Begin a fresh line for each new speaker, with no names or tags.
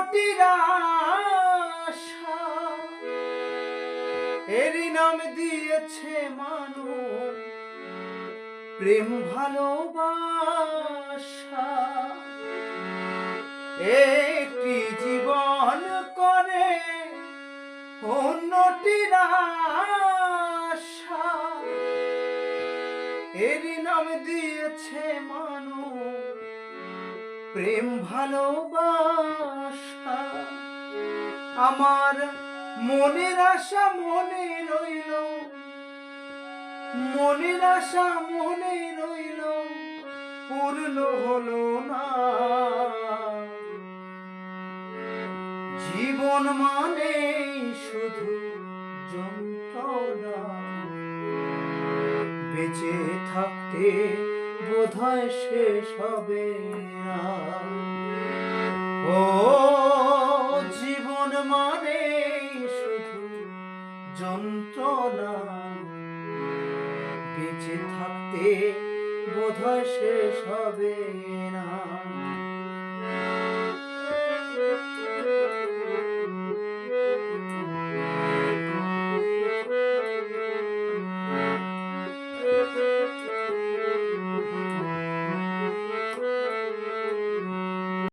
অন্যটির আশা, এরই নাম দিয়েছে মানুষ প্রেম ভালোবাসা। একটি জীবন করে অন্যটির আশা, এরই নাম দিয়েছে মানুষ প্রেম ভালোবাসা। আমার মনের আশা মনে রইল, মনের আশা মনে রইল, পূর্ণ হলো না। জীবন মানে শুধু যন্ত্রণা, বেঁচে থাকতে বোধহয় শেষ হবে না। ও জীবন মানে শুধু যন্ত্রণা, বেঁচে থাকতে বোধহয় শেষ হবে না।